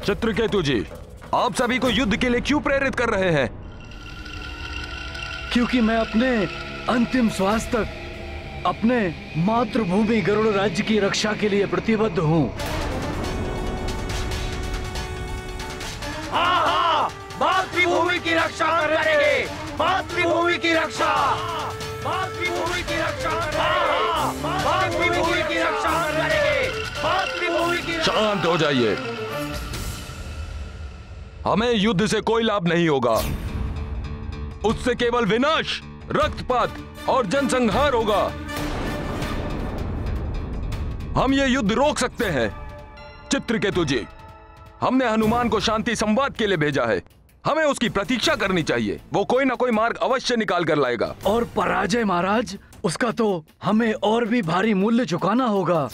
चित्रकेतु जी, आप सभी को युद्ध के लिए क्यों प्रेरित कर रहे हैं? क्योंकि मैं अपने अंतिम श्वास तक अपने मातृभूमि गरुड़ राज्य की रक्षा के लिए प्रतिबद्ध हूँ। हाँ, मातृभूमि की रक्षा करेंगे, मातृभूमि की रक्षा, मातृभूमि की रक्षा करेंगे, मातृभूमि की रक्षा करेंगे, मातृभूमि की। शांत हो जाइए। हमें युद्ध से कोई लाभ नहीं होगा। उससे केवल विनाश, रक्तपात और जनसंहार होगा। हम ये युद्ध रोक सकते हैं। चित्रकेतु जी, हमने हनुमान को शांति संवाद के लिए भेजा है। हमें उसकी प्रतीक्षा करनी चाहिए। वो कोई ना कोई मार्ग अवश्य निकाल कर लाएगा। और पराजय महाराज, उसका तो हमें और भी भारी मूल्य चुकाना होगा।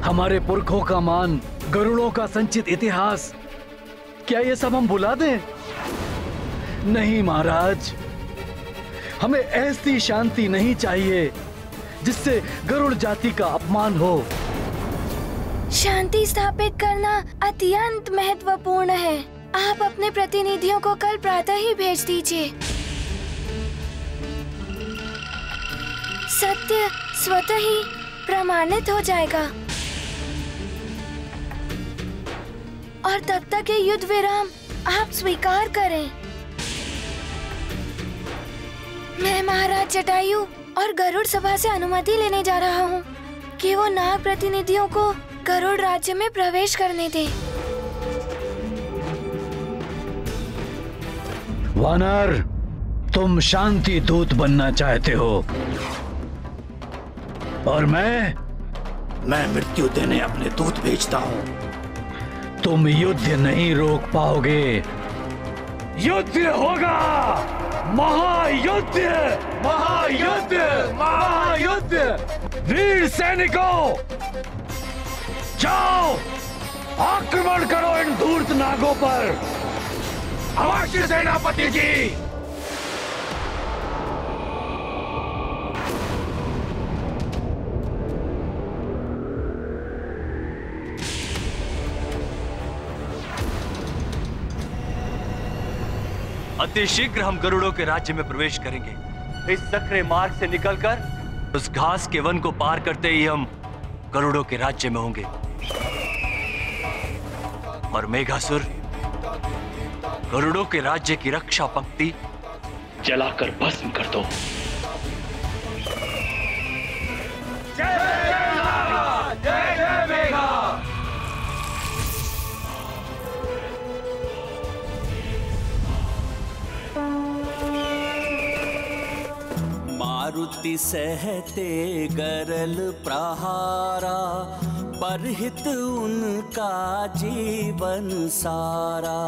हमारे पुरखों का मान, गरुड़ों का संचित इतिहास, क्या ये सब हम भुला दें? नहीं महाराज, हमें ऐसी शांति नहीं चाहिए जिससे गरुड़ जाति का अपमान हो। शांति स्थापित करना अत्यंत महत्वपूर्ण है। आप अपने प्रतिनिधियों को कल प्रातः ही भेज दीजिए। सत्य स्वतः ही प्रमाणित हो जाएगा और तब तक ये युद्ध विराम आप स्वीकार करें। मैं महाराज जटायु और गरुड़ सभा से अनुमति लेने जा रहा हूँ कि वो नाग प्रतिनिधियों को गरुड़ राज्य में प्रवेश करने दें। वानर, तुम शांति दूत बनना चाहते हो और मैं मृत्यु देने अपने दूत भेजता हूँ। तुम युद्ध नहीं रोक पाओगे। युद्ध होगा, महायुद्ध, महायुद्ध, महायुद्ध। वीर सैनिकों, जाओ आक्रमण करो इन धूर्त नागों पर। अवश्य सेनापति जी। अति शीघ्र हम गरुड़ों के राज्य में प्रवेश करेंगे। इस सकरे मार्ग से निकलकर उस घास के वन को पार करते ही हम गरुड़ों के राज्य में होंगे। और मेघासुर, गरुड़ों के राज्य की रक्षा पंक्ति जलाकर भस्म कर दो। जय जय मेघा। मारुति सहते गरल प्रहारा, परहित उनका जीवन सारा।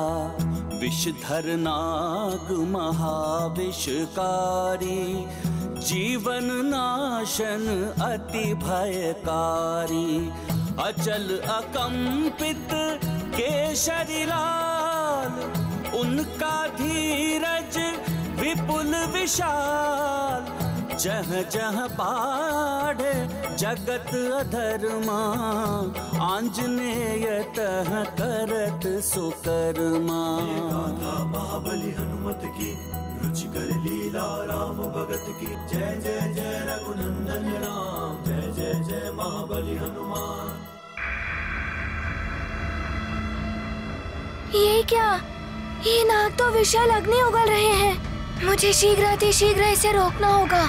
विषधर नाग महाविषकारी, जीवन नाशन अति भयकारी। अचल अकंपित केशरी लाल, उनका धीरज विपुल विशाल। जह जह बाढ़े जगत अधर्मा, आंजनेय तह करत सुकर्मा। महाबली हनुमत की, रुचिकर लीला राम भगत की। जय जय जय रघुनंदन राम, जय जय जय महाबली हनुमान। ये क्या? ये नाग तो विशाल अग्नि उगल रहे हैं। मुझे शीघ्र इसे रोकना होगा।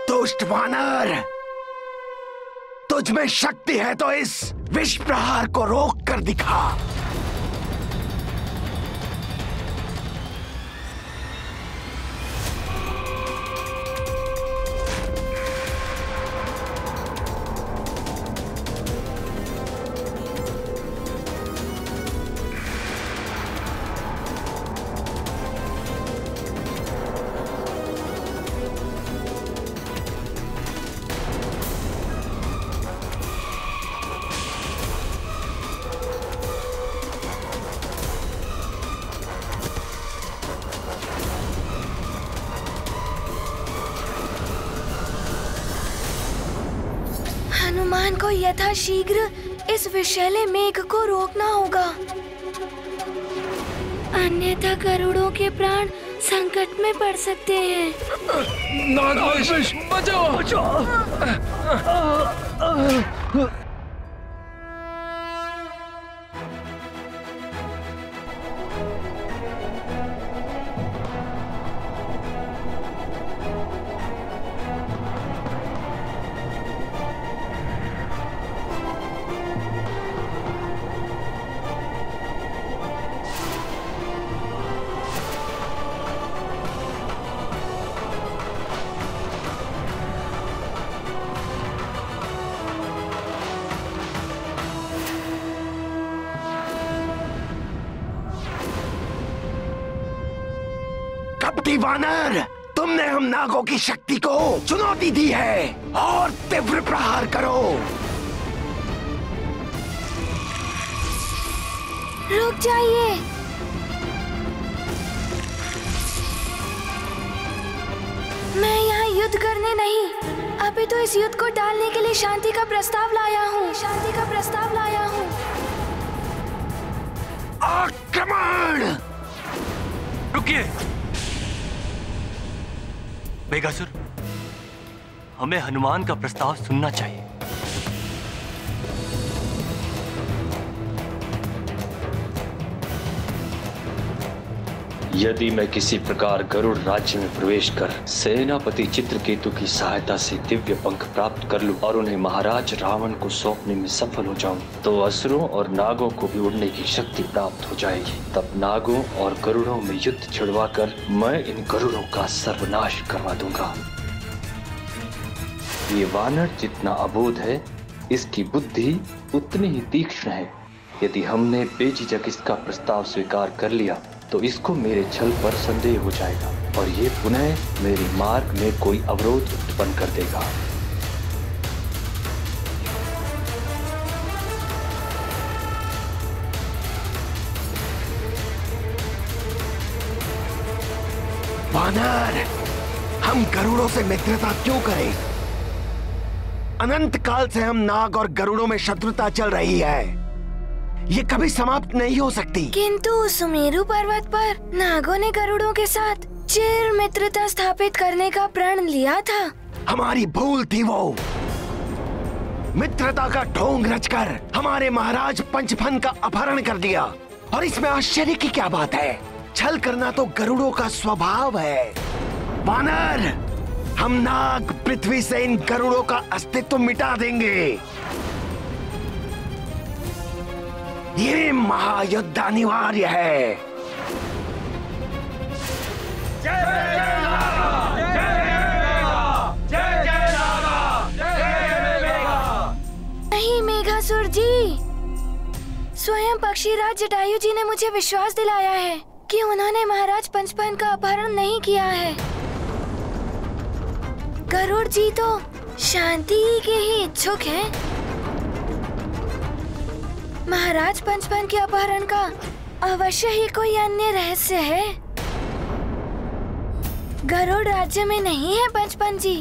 दुष्ट वानर, तुझ में शक्ति है तो इस विष प्रहार को रोक कर दिखा। हनुमान को यथाशीघ्र इस विषैले मेघ को रोकना होगा, अन्यथा गरुड़ों के प्राण संकट में पड़ सकते हैं। नागविश बचाओ! कपटी वानर, तुमने हम नागों की शक्ति को चुनौती दी है और तीव्र प्रहार करो। रुक जाइए। मैं यहाँ युद्ध करने नहीं, अभी तो इस युद्ध को टालने के लिए शांति का प्रस्ताव लाया हूँ। आक्रमण! रुकिए मेघासुर, हमें हनुमान का प्रस्ताव सुनना चाहिए। यदि मैं किसी प्रकार गरुड़ राज्य में प्रवेश कर सेनापति चित्रकेतु की सहायता से दिव्य पंख प्राप्त कर लूं और उन्हें महाराज रावण को सौंपने में सफल हो जाऊं, तो असुरों और नागों को भी उड़ने की शक्ति प्राप्त हो जाएगी। तब नागों और गरुड़ों में युद्ध छिड़वाकर मैं इन गरुड़ों का सर्वनाश करवा दूंगा। ये वानर जितना अबोध है, इसकी बुद्धि उतनी ही तीक्ष्ण है। यदि हमने बेझिझक इसका प्रस्ताव स्वीकार कर लिया तो इसको मेरे छल पर संदेह हो जाएगा और ये पुनः मेरे मार्ग में कोई अवरोध उत्पन्न कर देगा। वानर, हम गरुड़ों से मित्रता क्यों करें? अनंत काल से हम नाग और गरुड़ों में शत्रुता चल रही है, ये कभी समाप्त नहीं हो सकती। किंतु सुमेरु पर्वत पर नागों ने गरुड़ों के साथ चिर मित्रता स्थापित करने का प्रण लिया था। हमारी भूल थी वो। मित्रता का ढोंग रचकर हमारे महाराज पंचफन का अपहरण कर दिया, और इसमें आश्चर्य की क्या बात है? छल करना तो गरुड़ों का स्वभाव है। वानर, हम नाग पृथ्वी से इन गरुड़ों का अस्तित्व मिटा देंगे। ये महायुद्ध अनिवार्य है। नहीं मेघासुर जी, स्वयं पक्षीराज जटायु जी ने मुझे विश्वास दिलाया है कि उन्होंने महाराज पंचफन का अपहरण नहीं किया है। गरुड़ जी तो शांति के ही इच्छुक हैं। महाराज पंचफन के अपहरण का अवश्य ही कोई अन्य रहस्य है। गरुड़ राज्य में नहीं है पंचफन जी।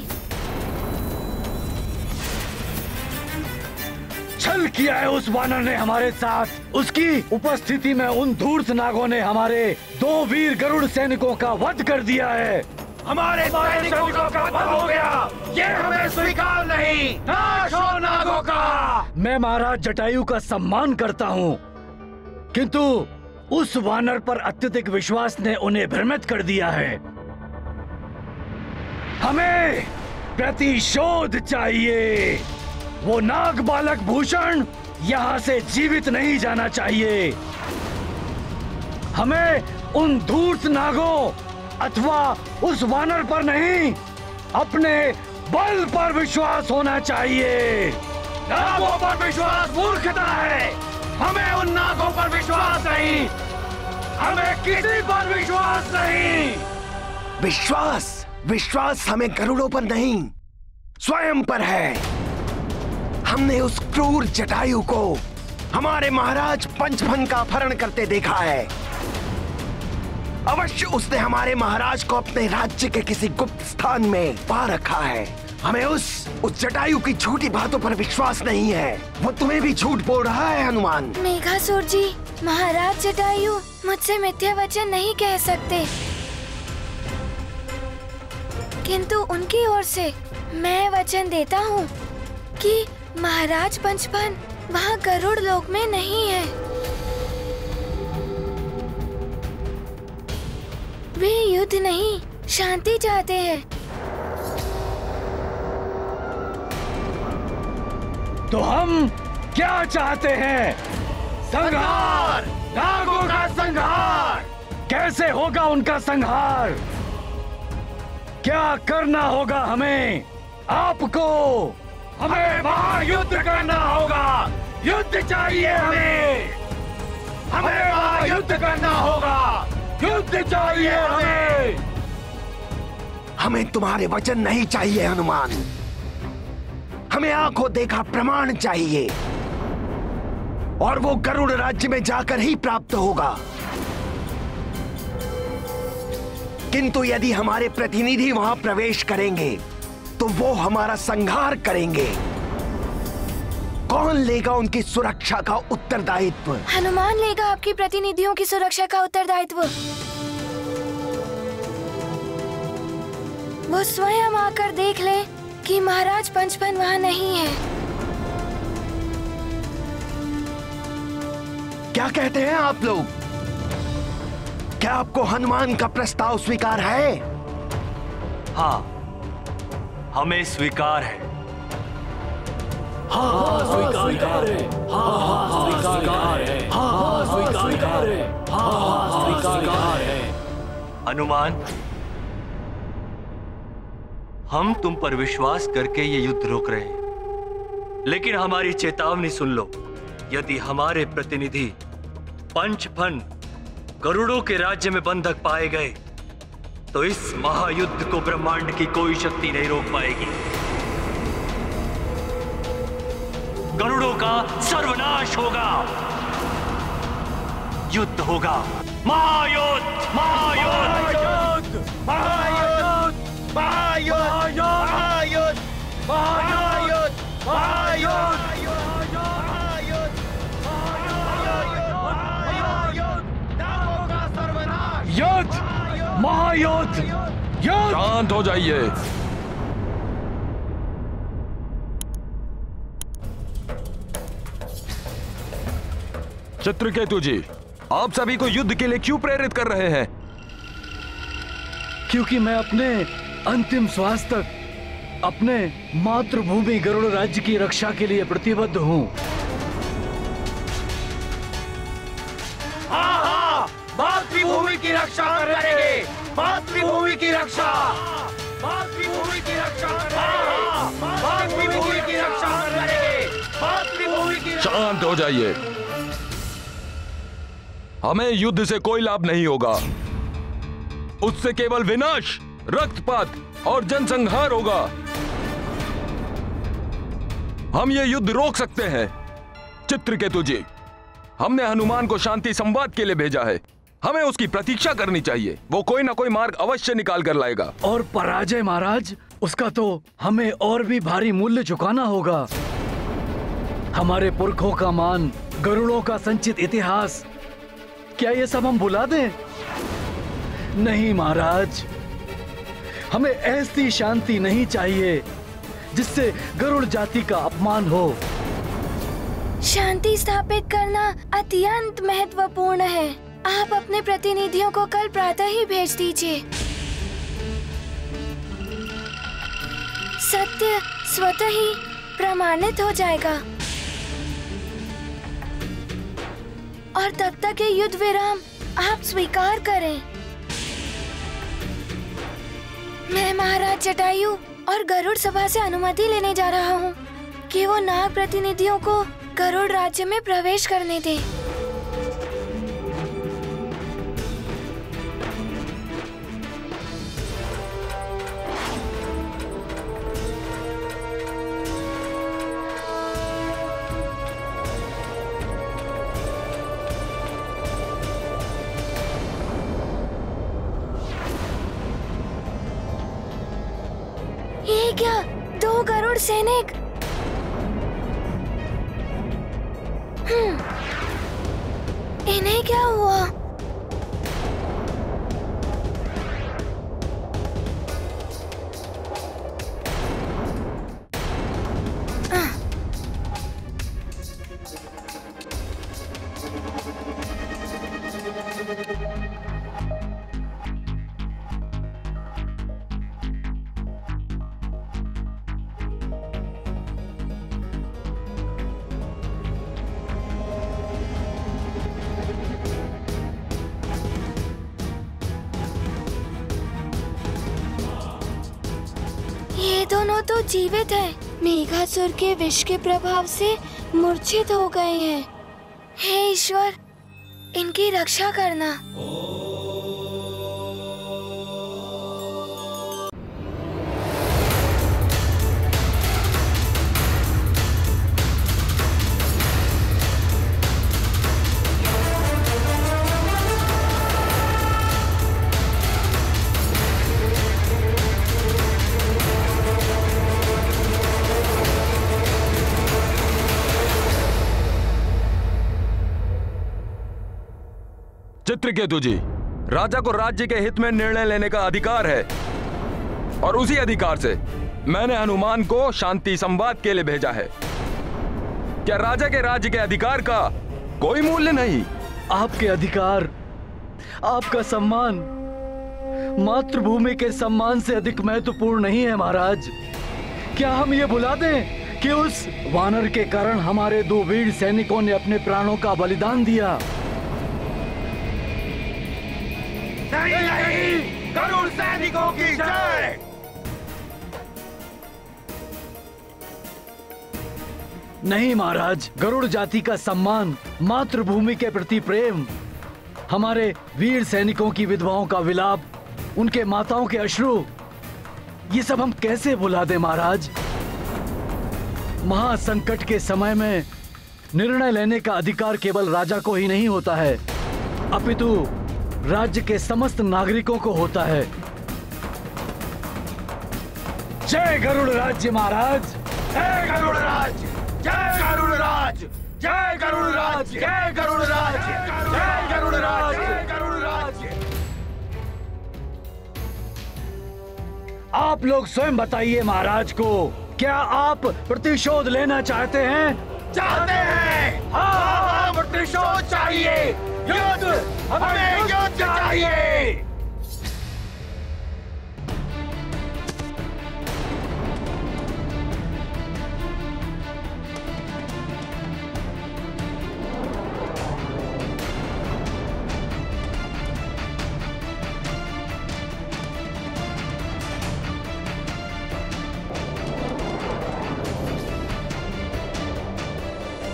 छल किया है उस वानर ने हमारे साथ। उसकी उपस्थिति में उन धूर्त नागों ने हमारे 2 वीर गरुड़ सैनिकों का वध कर दिया है। हमारे सैनिकों का वध हो गया, ये हमें स्वीकार नहीं। नाश हो नागों का। मैं महाराज जटायु का सम्मान करता हूँ, किंतु उस वानर पर अत्यधिक विश्वास ने उन्हें भ्रमित कर दिया है। हमें प्रतिशोध चाहिए। वो नाग बालक भूषण यहाँ से जीवित नहीं जाना चाहिए। हमें उन धूर्त नागों अथवा उस वानर पर नहीं, अपने बल पर विश्वास होना चाहिए। नागों पर विश्वास मूर्खता है। हमें उन नागों पर विश्वास नहीं, हमें किसी पर विश्वास नहीं। विश्वास हमें गरुड़ों पर नहीं, स्वयं पर है। हमने उस क्रूर जटायु को हमारे महाराज पंचफन का अपहरण करते देखा है। अवश्य उसने हमारे महाराज को अपने राज्य के किसी गुप्त स्थान में पा रखा है। हमें उस जटायु की झूठी बातों पर विश्वास नहीं है। वो तुम्हें भी झूठ बोल रहा है हनुमान। मेघासुर जी, महाराज जटायु मुझसे मिथ्या वचन नहीं कह सकते, किंतु उनकी ओर से मैं वचन देता हूँ कि महाराज पंचफन वहाँ गरुड़ लोक में नहीं है। वे युद्ध नहीं, शांति चाहते हैं। तो हम क्या चाहते हैं? संहार, नागों का संहार। कैसे होगा उनका संहार? क्या करना होगा हमें? आपको हमें वहाँ युद्ध करना होगा। युद्ध चाहिए हमें। हमें वहाँ युद्ध करना होगा। युद्ध चाहिए हमें। हमें तुम्हारे वचन नहीं चाहिए हनुमान। हमें आंखों देखा प्रमाण चाहिए, और वो गरुड़ राज्य में जाकर ही प्राप्त होगा। किंतु यदि हमारे प्रतिनिधि वहां प्रवेश करेंगे तो वो हमारा संहार करेंगे। कौन लेगा उनकी सुरक्षा का उत्तरदायित्व? हनुमान लेगा आपकी प्रतिनिधियों की सुरक्षा का उत्तरदायित्व। वो स्वयं आकर देख ले कि महाराज पंचफन वहाँ नहीं है। क्या कहते हैं आप लोग? क्या आपको हनुमान का प्रस्ताव स्वीकार है? हाँ, हमें स्वीकार है। हाँ, स्वीकार है। हाँ, स्वीकार है। हाँ, स्वीकार है। हाँ, स्वीकार है। हनुमान, हम तुम पर विश्वास करके ये युद्ध रोक रहे हैं, लेकिन हमारी चेतावनी सुन लो। यदि हमारे प्रतिनिधि पंचफन गरुड़ों के राज्य में बंधक पाए गए तो इस महायुद्ध को ब्रह्मांड की कोई शक्ति नहीं रोक पाएगी। गरुड़ों का सर्वनाश होगा। युद्ध होगा। महायुद्ध, महायुद्ध, महायुद्ध, महायुद्ध, महायुद्ध, महायुद्ध, महायुद्ध, युद्ध, महायुद्ध, युद्ध। शांत हो जाइए। चित्रकेतु जी, आप सभी को युद्ध के लिए क्यों प्रेरित कर रहे हैं? क्योंकि मैं अपने अंतिम श्वास तक अपने मातृभूमि गरुड़ राज्य की रक्षा के लिए प्रतिबद्ध हूँ। मातृभूमि की रक्षा करेंगे। मातृभूमि की रक्षा। मातृभूमि की रक्षा करेंगे। मातृभूमि की रक्षा करेंगे। मातृभूमि की। शांत हो जाइए। हमें युद्ध से कोई लाभ नहीं होगा। उससे केवल विनाश, रक्तपात और जनसंहार होगा। हम ये युद्ध रोक सकते हैं। चित्रकेतु जी, हमने हनुमान को शांति संवाद के लिए भेजा है। हमें उसकी प्रतीक्षा करनी चाहिए। वो कोई ना कोई मार्ग अवश्य निकाल कर लाएगा। और पराजय महाराज, उसका तो हमें और भी भारी मूल्य चुकाना होगा। हमारे पुरखों का मान, गरुड़ों का संचित इतिहास, क्या ये सब हम भुला दें? नहीं महाराज, हमें ऐसी शांति नहीं चाहिए जिससे गरुड़ जाति का अपमान हो। शांति स्थापित करना अत्यंत महत्वपूर्ण है। आप अपने प्रतिनिधियों को कल प्रातः ही भेज दीजिए। सत्य स्वतः ही प्रमाणित हो जाएगा और तब तक ये युद्ध विराम आप स्वीकार करें। मैं महाराज जटायु और गरुड़ सभा से अनुमति लेने जा रहा हूँ कि वो नाग प्रतिनिधियों को गरुड़ राज्य में प्रवेश करने दें। क्या 2 गरुड़ सैनिक? इन्हें क्या हुआ? ये दोनों तो जीवित हैं। मेघासुर के विष के प्रभाव से मूर्छित हो गए हैं। हे ईश्वर, इनकी रक्षा करना। चित्रकेतु जी, राजा को राज्य के हित में निर्णय लेने का अधिकार है और उसी अधिकार से मैंने हनुमान को शांति संवाद के लिए भेजा है। क्या राजा के राज्य के अधिकार का कोई मूल्य नहीं? आपके अधिकार, आपका सम्मान मातृभूमि के सम्मान से अधिक महत्वपूर्ण नहीं है महाराज। क्या हम ये भुला दें कि उस वानर के कारण हमारे 2 वीर सैनिकों ने अपने प्राणों का बलिदान दिया? नहीं नहीं, गरुड़ सैनिकों की जय। नहीं महाराज, गरुड़ जाति का सम्मान, मातृभूमि के प्रति प्रेम, हमारे वीर सैनिकों की विधवाओं का विलाप, उनके माताओं के अश्रु, ये सब हम कैसे भुला दें महाराज? महासंकट के समय में निर्णय लेने का अधिकार केवल राजा को ही नहीं होता है, अपितु राज्य के समस्त नागरिकों को होता है। जय गरुड़ राज्य महाराज। जय गरुड़ राज्य, जय गरुड़ राज्य, जय गरुड़ राज्य, जय गरुड़ राज्य, जय गरुड़ राज्य, जय गरुड़ राज्य। आप लोग स्वयं बताइए महाराज को, क्या आप प्रतिशोध लेना चाहते हैं? चाहते हैं। हाँ, प्रतिशोध चाहिए। युद्ध, हमें युद्ध चाहिए।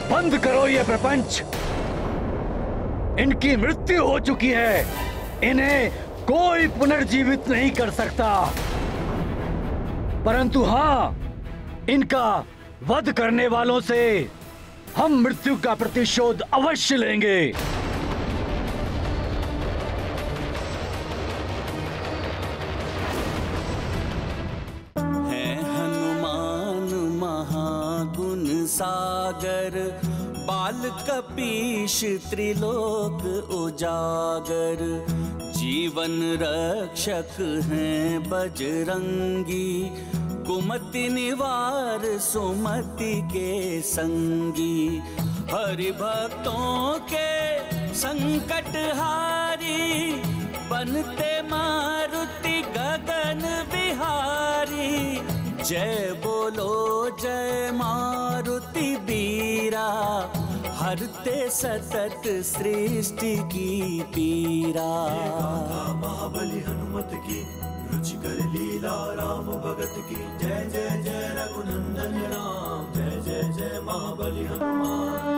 बंद करो ये प्रपंच। इनकी मृत्यु हो चुकी है, इन्हें कोई पुनर्जीवित नहीं कर सकता। परंतु हाँ, इनका वध करने वालों से हम मृत्यु का प्रतिशोध अवश्य लेंगे। है हनुमान महागुण सागर, बाल कपीश त्रिलोक उजागर। जीवन रक्षक हैं बजरंगी, कुमति निवार सुमति के संगी। हरि भक्तों के संकट हारी, बनते मारुति गगन बिहारी। जय बोलो जय मारुति बीरा, हरते सतत सृष्टि की पीरा। महाबली हनुमत की, रुचिकर लीला राम भगत की। जय जय जय रघुनंदन राम, जय जय जय महाबली हनुमान।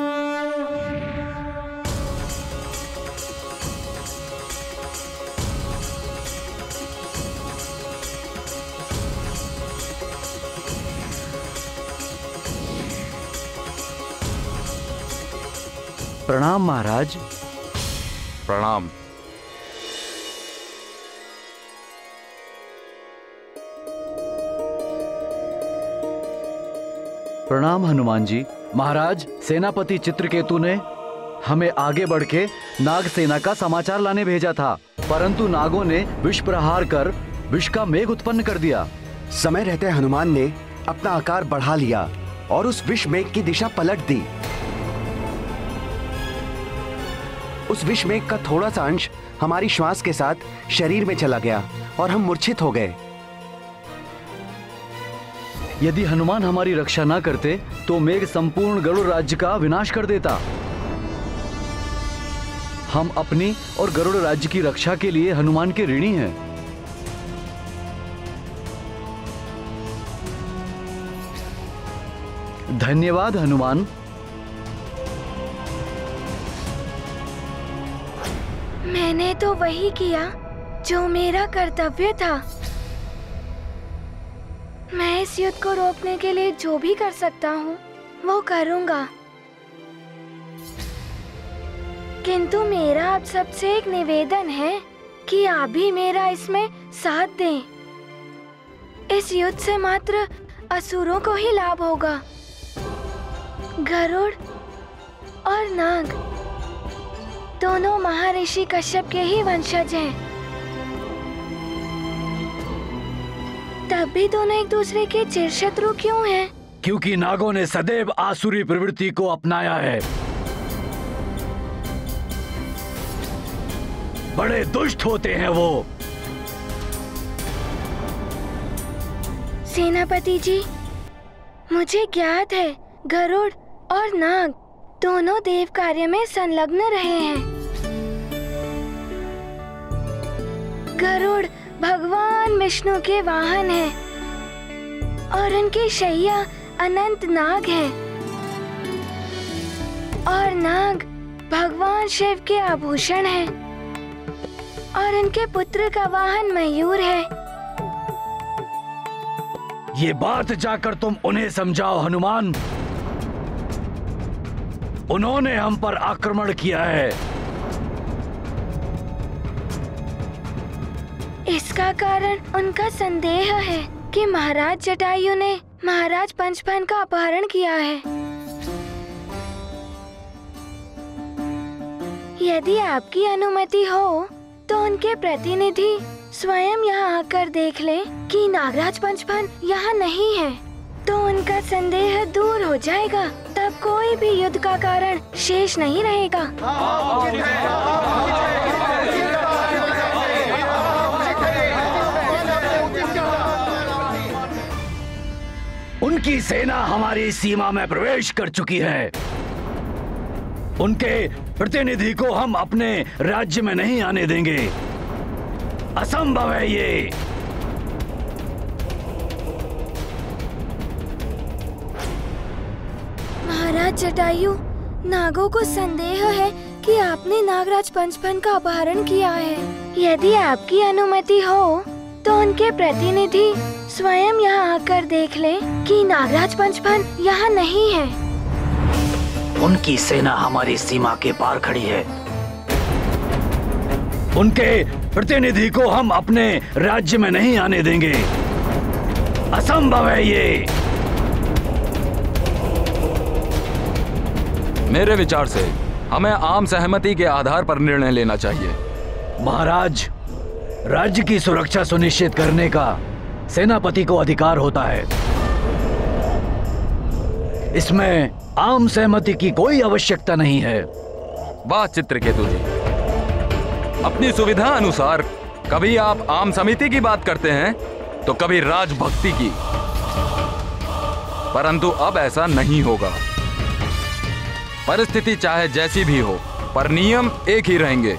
प्रणाम महाराज। प्रणाम। प्रणाम हनुमान जी। महाराज, सेनापति चित्रकेतु ने हमें आगे बढ़ के नाग सेना का समाचार लाने भेजा था, परंतु नागों ने विष प्रहार कर विष का मेघ उत्पन्न कर दिया। समय रहते हनुमान ने अपना आकार बढ़ा लिया और उस विष मेघ की दिशा पलट दी। उस विष मेघ का थोड़ा सा अंश हमारी श्वास के साथ शरीर में चला गया और हम मूर्छित हो गए। यदि हनुमान हमारी रक्षा ना करते तो मेघ संपूर्ण गरुड़ राज्य का विनाश कर देता। हम अपनी और गरुड़ राज्य की रक्षा के लिए हनुमान के ऋणी हैं। धन्यवाद हनुमान। मैंने तो वही किया जो मेरा कर्तव्य था। मैं इस युद्ध को रोकने के लिए जो भी कर सकता हूँ वो करूँगा, किंतु मेरा आप सबसे एक निवेदन है कि आप भी मेरा इसमें साथ दें। इस युद्ध से मात्र असुरों को ही लाभ होगा। गरुड़ और नाग दोनों महर्षि कश्यप के ही वंशज हैं। तब भी दोनों एक दूसरे के चिरशत्रु क्यों हैं? क्योंकि नागों ने सदैव आसुरी प्रवृत्ति को अपनाया है। बड़े दुष्ट होते हैं वो। सेनापति जी, मुझे ज्ञात है गरुड़ और नाग दोनों देव कार्य में संलग्न रहे हैं। गरुड़ भगवान विष्णु के वाहन हैं और उनकी शैया अनंत नाग है, और नाग भगवान शिव के आभूषण हैं और उनके पुत्र का वाहन मयूर है। ये बात जाकर तुम उन्हें समझाओ हनुमान। उन्होंने हम पर आक्रमण किया है। इसका कारण उनका संदेह है कि महाराज जटायु ने महाराज पंचफन का अपहरण किया है। यदि आपकी अनुमति हो तो उनके प्रतिनिधि स्वयं यहाँ आकर देख ले कि नागराज पंचफन यहाँ नहीं है, तो उनका संदेह दूर हो जाएगा। तब कोई भी युद्ध का कारण शेष नहीं रहेगा। उनकी सेना हमारी सीमा में प्रवेश कर चुकी है। उनके प्रतिनिधि को हम अपने राज्य में नहीं आने देंगे। असंभव है ये। महाराज जटायु, नागों को संदेह है कि आपने नागराज पंचफन का अपहरण किया है। यदि आपकी अनुमति हो तो उनके प्रतिनिधि स्वयं यहाँ आकर देख ले कि नागराज पंचफन यहाँ नहीं है। उनकी सेना हमारी सीमा के पार खड़ी है। उनके प्रतिनिधि को हम अपने राज्य में नहीं आने देंगे। असंभव है ये। मेरे विचार से हमें आम सहमति के आधार पर निर्णय लेना चाहिए। महाराज, राज्य की सुरक्षा सुनिश्चित करने का सेनापति को अधिकार होता है। इसमें आम सहमति की कोई आवश्यकता नहीं है। वाह चित्रकेतु जी, अपनी सुविधा अनुसार कभी आप आम समिति की बात करते हैं तो कभी राजभक्ति की, परंतु अब ऐसा नहीं होगा। परिस्थिति चाहे जैसी भी हो, पर नियम एक ही रहेंगे।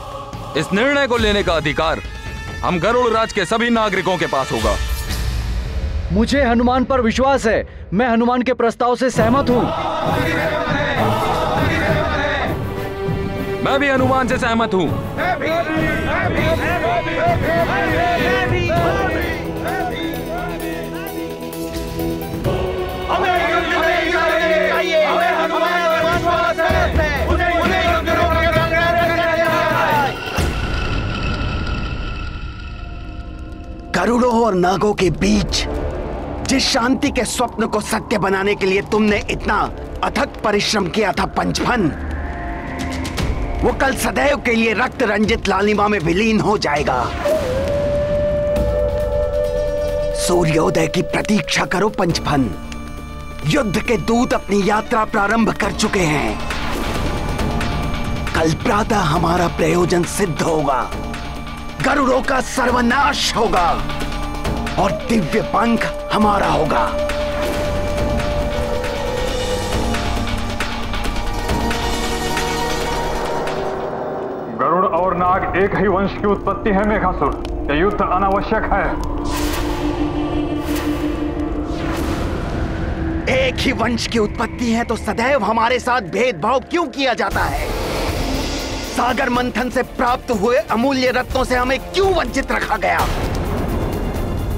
इस निर्णय को लेने का अधिकार हम गरुड़ राज के सभी नागरिकों के पास होगा। मुझे हनुमान पर विश्वास है। मैं हनुमान के प्रस्ताव से सहमत हूँ। मैं भी हनुमान से सहमत हूँ। गरुड़ों और नागों के बीच जिस शांति के स्वप्न को सत्य बनाने के लिए तुमने इतना अथक परिश्रम किया था पंचफन, वो कल सदैव के लिए रक्त रंजित लालिमा में विलीन हो जाएगा। सूर्योदय की प्रतीक्षा करो पंचफन। युद्ध के दूत अपनी यात्रा प्रारंभ कर चुके हैं। कल प्रातः हमारा प्रयोजन सिद्ध होगा, गरुड़ों का सर्वनाश होगा और दिव्य पंख हमारा होगा। गरुड़ और नाग एक ही वंश की उत्पत्ति है मेघासुर। यह युद्ध अनावश्यक है। एक ही वंश की उत्पत्ति है तो सदैव हमारे साथ भेदभाव क्यों किया जाता है? सागर मंथन से प्राप्त हुए अमूल्य रत्नों से हमें क्यों वंचित रखा गया?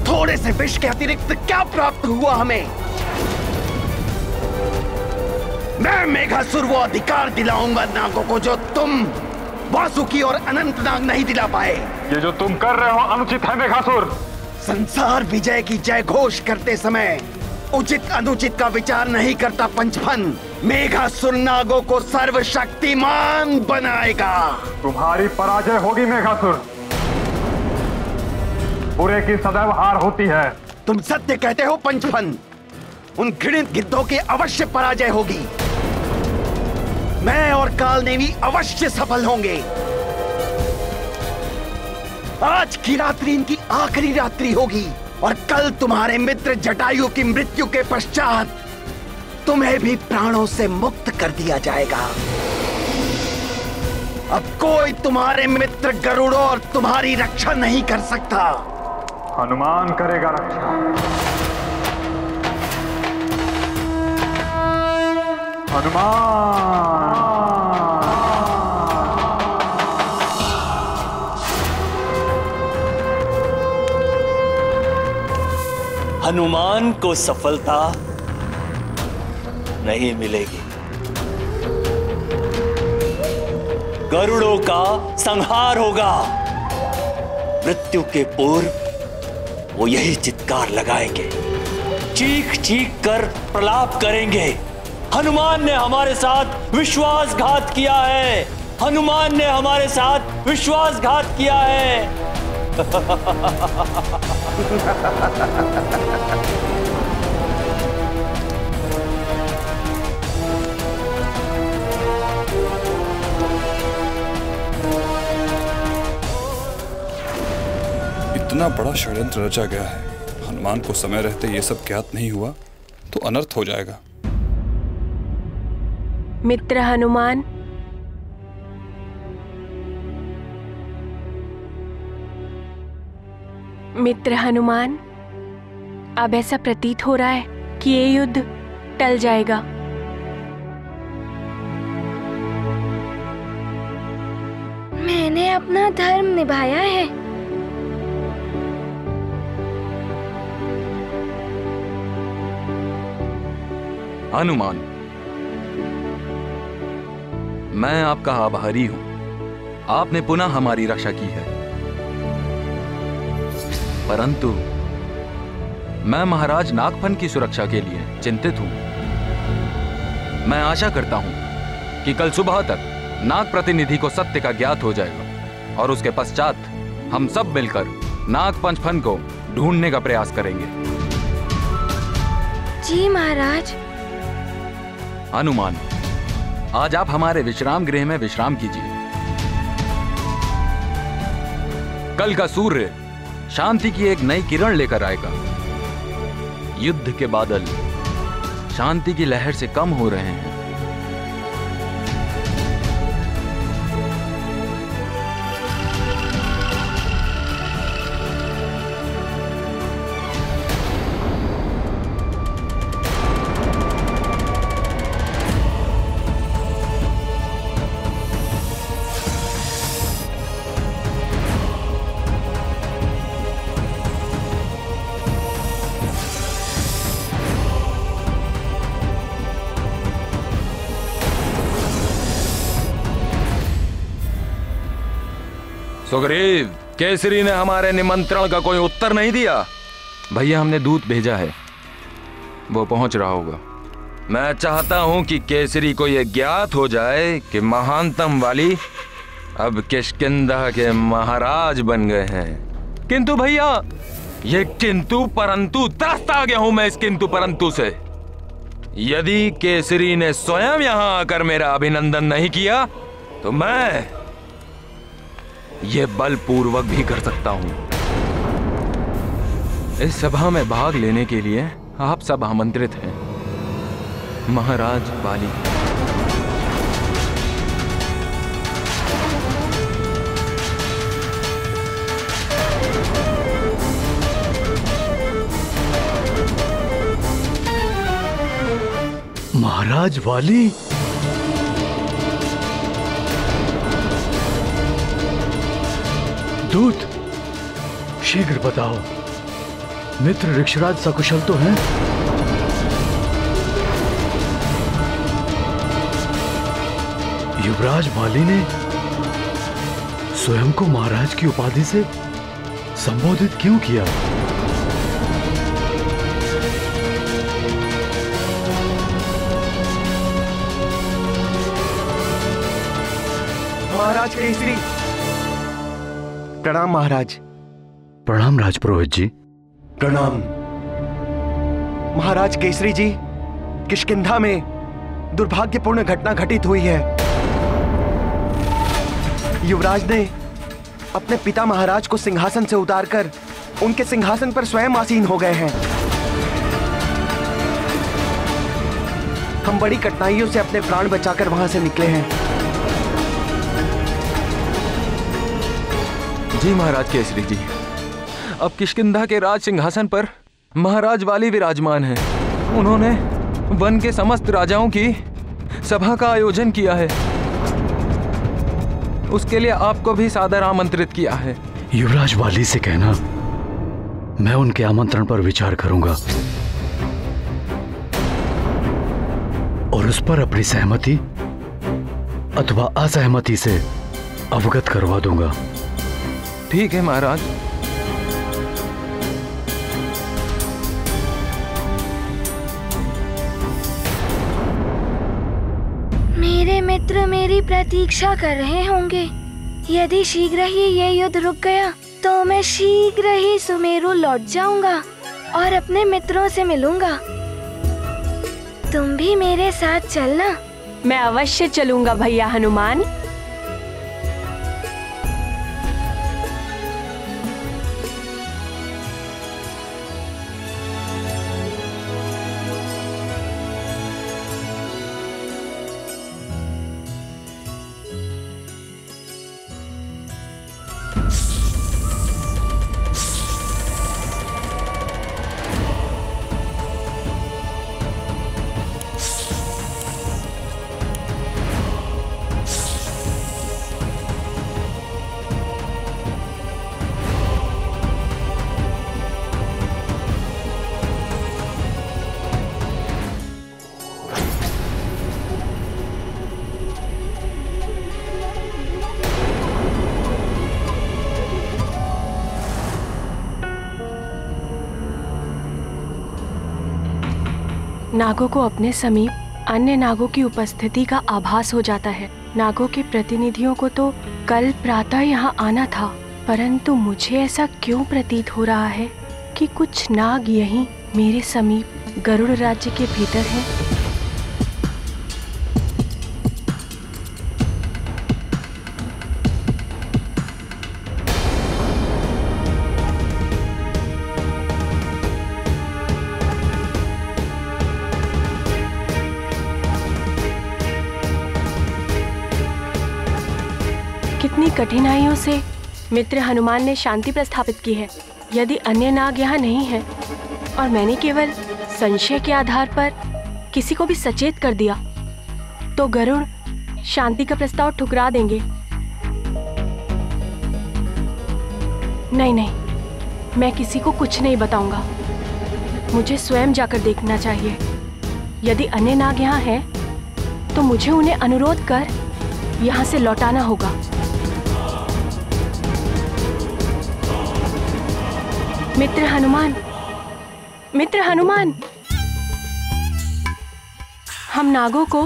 थोड़े से विष के अतिरिक्त क्या प्राप्त हुआ हमें? मैं मेघासुर वो अधिकार दिलाऊंगा नागों को जो तुम वासुकी और अनंतनाग नहीं दिला पाए। ये जो तुम कर रहे हो अनुचित है मेघासुर। संसार विजय की जय घोष करते समय उचित अनुचित का विचार नहीं करता पंचफन। मेघासुर नागों को सर्वशक्तिमान बनाएगा। तुम्हारी पराजय होगी मेघासुर। बुरे की सदैव हार होती है। तुम सत्य कहते हो पंचफन। उन घृणित गिद्धों की अवश्य पराजय होगी। मैं और कालनेमी अवश्य सफल होंगे। आज की रात्रि इनकी आखिरी रात्रि होगी और कल तुम्हारे मित्र जटायु की मृत्यु के पश्चात तुम्हें भी प्राणों से मुक्त कर दिया जाएगा। अब कोई तुम्हारे मित्र गरुड़ों और तुम्हारी रक्षा नहीं कर सकता। हनुमान करेगा रक्षा। हनुमान। हनुमान को सफलता नहीं मिलेगी। गरुड़ों का संहार होगा। मृत्यु के पूर्व वो यही चित्कार लगाएंगे, चीख चीख कर प्रलाप करेंगे। हनुमान ने हमारे साथ विश्वासघात किया है। हनुमान ने हमारे साथ विश्वासघात किया है। इतना बड़ा षड्यंत्र रचा गया है। हनुमान को समय रहते ये सब ज्ञात नहीं हुआ तो अनर्थ हो जाएगा। मित्र हनुमान, मित्र हनुमान, अब ऐसा प्रतीत हो रहा है कि ये युद्ध टल जाएगा। मैंने अपना धर्म निभाया है। हनुमान, मैं आपका आभारी हूं। आपने पुनः हमारी रक्षा की है। परंतु मैं महाराज नागफन की सुरक्षा के लिए चिंतित हूं। मैं आशा करता हूं कि कल सुबह तक नाग प्रतिनिधि को सत्य का ज्ञात हो जाएगा और उसके पश्चात हम सब मिलकर नाग पंचफन को ढूंढने का प्रयास करेंगे। जी महाराज। हनुमान, आज आप हमारे विश्राम गृह में विश्राम कीजिए। कल का सूर्य शांति की एक नई किरण लेकर आएगा। युद्ध के बादल शांति की लहर से कम हो रहे हैं। सुग्रीव, केसरी ने हमारे निमंत्रण का कोई उत्तर नहीं दिया। भैया, हमने दूत भेजा है वो पहुंच रहा होगा। मैं चाहता हूं कि केसरी को यह ज्ञात हो जाए कि महानतम वाली अब किष्किंधा के महाराज बन गए हैं। किंतु भैया, ये किंतु परंतु त्रस्त आ गया हूं मैं इस किंतु परंतु से। यदि केसरी ने स्वयं यहां आकर मेरा अभिनंदन नहीं किया तो मैं ये बलपूर्वक भी कर सकता हूं। इस सभा में भाग लेने के लिए आप सब आमंत्रित हैं। महाराज बाली। महाराज वाली, दूत, शीघ्र बताओ, मित्र ऋक्षराज सकुशल तो हैं? युवराज माली ने स्वयं को महाराज की उपाधि से संबोधित क्यों किया? महाराज केसरी। प्रणाम महाराज। प्रणाम राजपुरोहित जी। प्रणाम। महाराज केसरी जी, किष्किंधा में दुर्भाग्यपूर्ण घटना घटित हुई है। युवराज ने अपने पिता महाराज को सिंहासन से उतारकर उनके सिंहासन पर स्वयं आसीन हो गए हैं। हम बड़ी कठिनाइयों से अपने प्राण बचाकर वहां से निकले हैं। जी महाराज केसरी जी, अब किष्किंधा के राज सिंहासन पर महाराज वाली विराजमान हैं। उन्होंने वन के समस्त राजाओं की सभा का आयोजन किया है। उसके लिए आपको भी सादर आमंत्रित किया है। युवराज वाली से कहना मैं उनके आमंत्रण पर विचार करूंगा और उस पर अपनी सहमति अथवा असहमति से अवगत करवा दूंगा। ठीक है महाराज। मेरे मित्र मेरी प्रतीक्षा कर रहे होंगे। यदि शीघ्र ही ये युद्ध रुक गया तो मैं शीघ्र ही सुमेरु लौट जाऊंगा और अपने मित्रों से मिलूंगा। तुम भी मेरे साथ चलना। मैं अवश्य चलूंगा भैया हनुमान। नागों को अपने समीप अन्य नागों की उपस्थिति का आभास हो जाता है। नागों के प्रतिनिधियों को तो कल प्रातः यहाँ आना था, परंतु मुझे ऐसा क्यों प्रतीत हो रहा है कि कुछ नाग यहीं मेरे समीप गरुड़ राज्य के भीतर हैं। कितनी कठिनाइयों से मित्र हनुमान ने शांति प्रस्थापित की है। यदि अन्य नाग यहाँ नहीं है और मैंने केवल संशय के आधार पर किसी को भी सचेत कर दिया तो गरुड़ शांति का प्रस्ताव ठुकरा देंगे। नहीं नहीं, मैं किसी को कुछ नहीं बताऊंगा। मुझे स्वयं जाकर देखना चाहिए। यदि अन्य नाग यहाँ हैं तो मुझे उन्हें अनुरोध कर यहाँ से लौटाना होगा। मित्र हनुमान, मित्र हनुमान, हम नागों को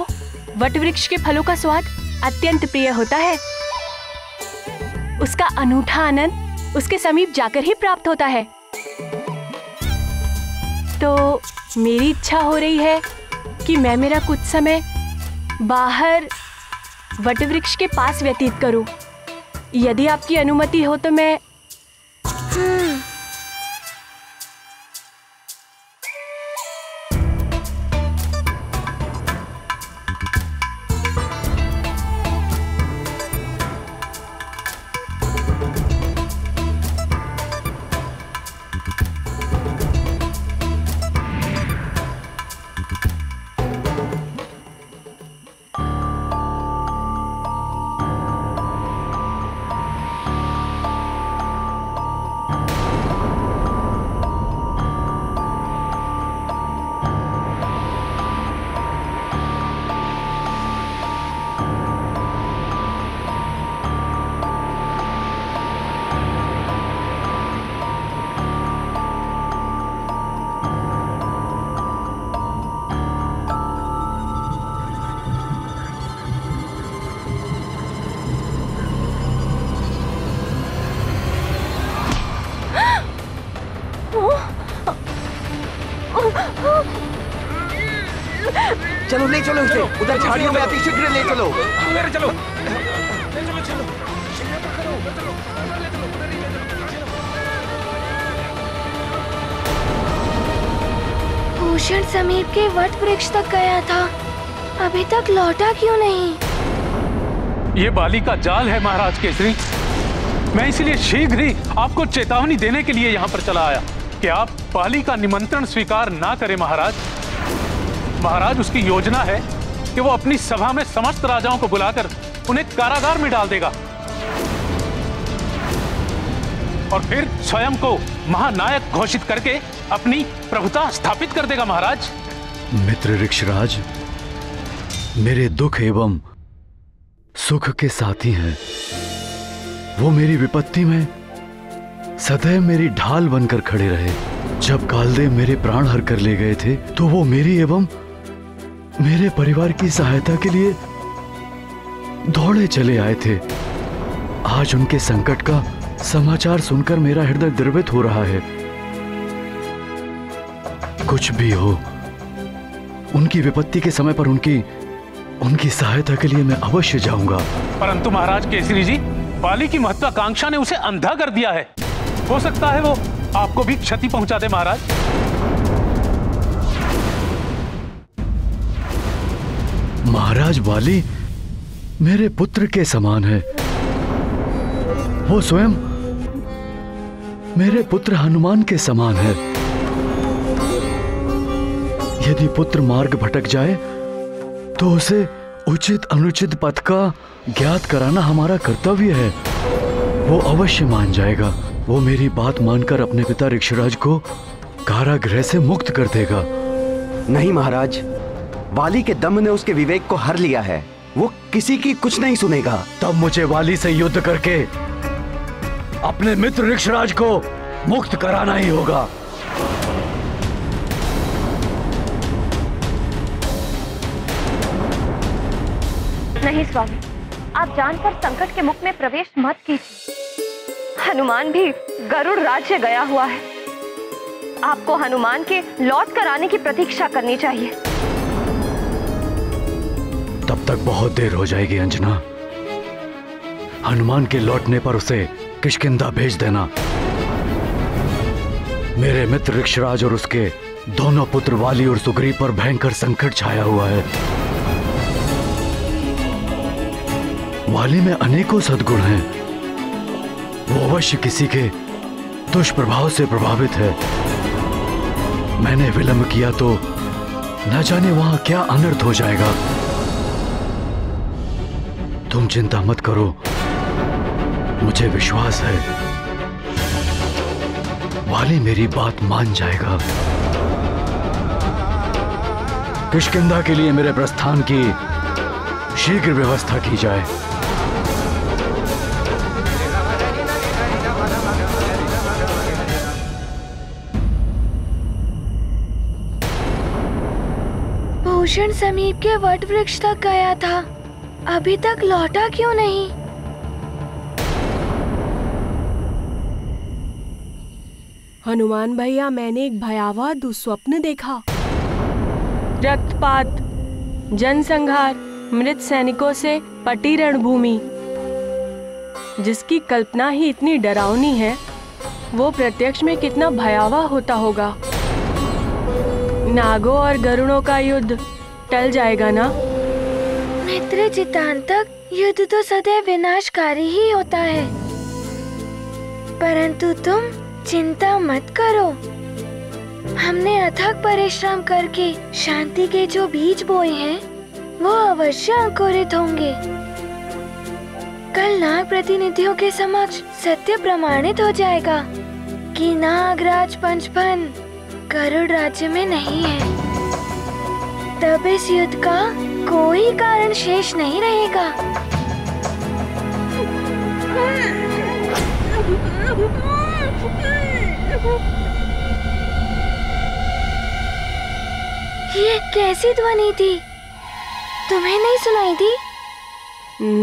वटवृक्ष के फलों का स्वाद अत्यंत प्रिय होता है। उसका अनूठा आनंद उसके समीप जाकर ही प्राप्त होता है। तो मेरी इच्छा हो रही है कि मैं मेरा कुछ समय बाहर वटवृक्ष के पास व्यतीत करूं। यदि आपकी अनुमति हो तो मैं चलो ले चलो इसे, उधर झाड़ियों में अति शीघ्र ले चलो। चलो भूषण समीप के वट वृक्ष तक गया था, अभी तक लौटा क्यों नहीं? ये बाली का जाल है महाराज केसरी। मैं इसलिए शीघ्र ही आपको चेतावनी देने के लिए यहाँ पर चला आया कि आप बाली का निमंत्रण स्वीकार ना करें महाराज। महाराज, उसकी योजना है कि वो अपनी सभा में समस्त राजाओं को बुलाकर उन्हें कारागार में डाल देगा और फिर स्वयं को महानायक घोषित करके अपनी प्रभुता स्थापित कर देगा महाराज। मित्र ऋक्षराज मेरे दुख एवं सुख के साथी हैं। वो मेरी विपत्ति में सदैव मेरी ढाल बनकर खड़े रहे। जब कालदेव मेरे प्राण हर कर ले गए थे तो वो मेरी एवं मेरे परिवार की सहायता के लिए दौड़े चले आए थे। आज उनके संकट का समाचार सुनकर मेरा हृदय द्रवित हो रहा है। कुछ भी हो, उनकी विपत्ति के समय पर उनकी सहायता के लिए मैं अवश्य जाऊंगा। परंतु महाराज केसरी जी, बाली की महत्वाकांक्षा ने उसे अंधा कर दिया है। हो सकता है वो आपको भी क्षति पहुंचा दे महाराज। महाराज, बाली मेरे पुत्र के समान है। वो स्वयं मेरे पुत्र हनुमान के समान है। यदि पुत्र मार्ग भटक जाए तो उसे उचित अनुचित पथ का ज्ञात कराना हमारा कर्तव्य है। वो अवश्य मान जाएगा। वो मेरी बात मानकर अपने पिता ऋक्षराज को कारागृह से मुक्त कर देगा। नहीं महाराज, वाली के दम ने उसके विवेक को हर लिया है। वो किसी की कुछ नहीं सुनेगा। तब मुझे वाली से युद्ध करके अपने मित्र ऋक्षराज को मुक्त कराना ही होगा। नहीं स्वामी, आप जानकर संकट के मुख में प्रवेश मत कीजिए। हनुमान भी गरुड़ राज्य गया हुआ है। आपको हनुमान के लौट कर आने की प्रतीक्षा करनी चाहिए। तब तक बहुत देर हो जाएगी अंजना। हनुमान के लौटने पर उसे किष्किंधा भेज देना। मेरे मित्र ऋक्षराज और उसके दोनों पुत्र वाली और सुग्रीव पर भयंकर संकट छाया हुआ है। वाली में अनेकों सद्गुण हैं। वो अवश्य किसी के दुष्प्रभाव से प्रभावित है। मैंने विलंब किया तो न जाने वहां क्या अनर्थ हो जाएगा। तुम चिंता मत करो, मुझे विश्वास है वाली मेरी बात मान जाएगा। किष्किंधा के लिए मेरे प्रस्थान की शीघ्र व्यवस्था की जाए। भूषण समीप के वट वृक्ष तक गया था, अभी तक लौटा क्यों नहीं? हनुमान भैया, मैंने एक भयावह दुस्वप्न देखा। रक्तपात, जनसंहार, मृत सैनिकों से पटी रणभूमि, जिसकी कल्पना ही इतनी डरावनी है, वो प्रत्यक्ष में कितना भयावह होता होगा। नागों और गरुड़ों का युद्ध टल जाएगा ना? मित्र चितांतक, युद्ध तो सदैव विनाशकारी ही होता है, परंतु तुम चिंता मत करो। हमने अथक परिश्रम करके शांति के जो बीज बोए हैं, वो अवश्य अंकुरित होंगे। कल नाग प्रतिनिधियों के समक्ष सत्य प्रमाणित हो जाएगा कि नागराज पंचफन गरुड़ राज्य में नहीं है। तब इस युद्ध का कोई कारण शेष नहीं रहेगा। ये कैसी ध्वनि थी? तुम्हें नहीं सुनाई दी?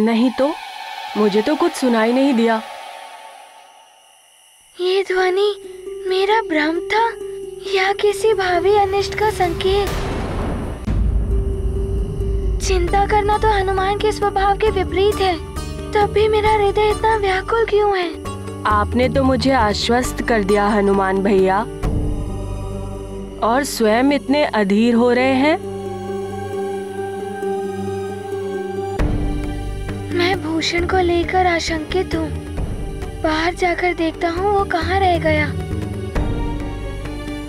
नहीं तो, मुझे तो कुछ सुनाई नहीं दिया। ये ध्वनि मेरा भ्रम था या किसी भावी अनिष्ट का संकेत? चिंता करना तो हनुमान के स्वभाव के विपरीत है, तब भी मेरा हृदय इतना व्याकुल क्यों है? आपने तो मुझे आश्वस्त कर दिया हनुमान भैया, और स्वयं इतने अधीर हो रहे हैं। मैं भूषण को लेकर आशंकित हूँ। बाहर जाकर देखता हूँ वो कहाँ रह गया।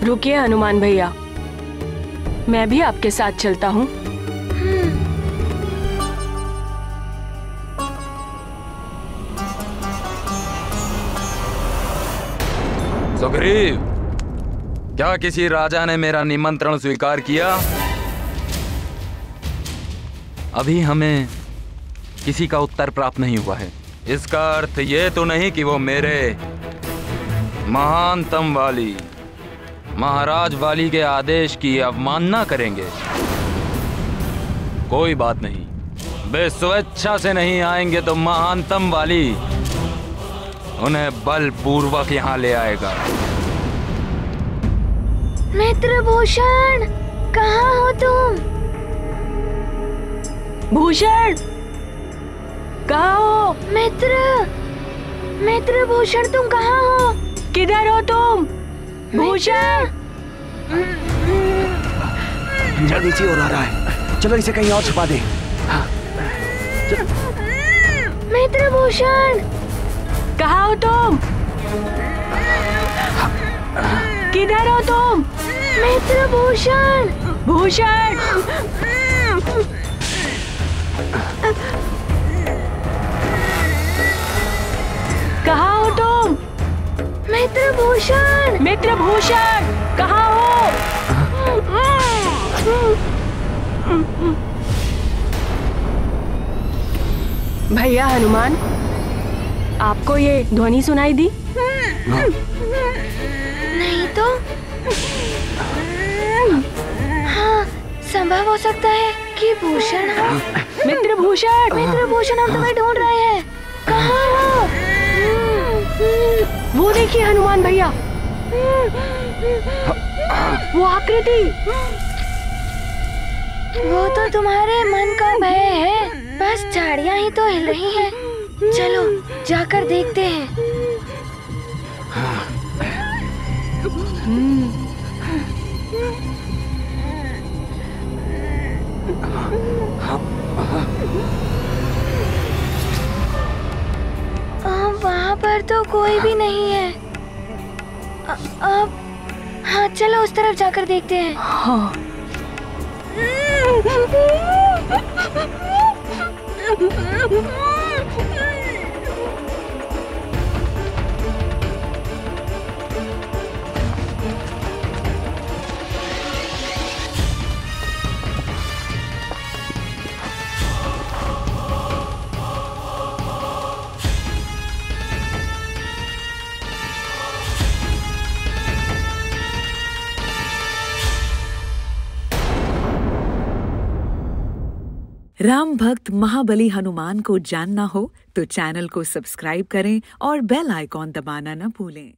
रुकिए हनुमान भैया, मैं भी आपके साथ चलता हूँ। सुग्रीव, क्या किसी राजा ने मेरा निमंत्रण स्वीकार किया? अभी हमें किसी का उत्तर प्राप्त नहीं हुआ है। इसका अर्थ ये तो नहीं कि वो मेरे महानतम वाली महाराज वाली के आदेश की अवमानना करेंगे। कोई बात नहीं, वे स्वेच्छा से नहीं आएंगे तो महानतम वाली उन्हें बलपूर्वक यहाँ ले आएगा। मित्र भूषण, कहाँ हो तुम? भूषण, कहाँ हो? मित्र भूषण, तुम कहाँ हो? किधर हो तुम? भूषण! जल्दी से और आ रहा है, चलो इसे कहीं और छुपा दे। हाँ। मित्र भूषण, कहाँ हो तुम? किधर हो तुम? मित्र भूषण! भूषण! कहाँ हो तुम? मित्र भूषण! मित्र भूषण, कहाँ हो? भैया हनुमान, आपको ये ध्वनि सुनाई दी? नहीं तो। हाँ, संभव हो सकता है कि भूषण हो। मित्र भूषण! मित्र भूषण, हम तुम्हें ढूंढ रहे हैं। कहाँ हो? वो देखिए हनुमान भैया, वो आकृति। वो तो तुम्हारे मन का भय है, बस झाड़ियाँ ही तो हिल रही हैं। चलो जाकर देखते हैं। वहाँ पर तो कोई भी नहीं है। अब हाँ, चलो उस तरफ जाकर देखते हैं। हाँ। राम भक्त महाबली हनुमान को जानना हो तो चैनल को सब्सक्राइब करें और बेल आइकॉन दबाना न भूलें।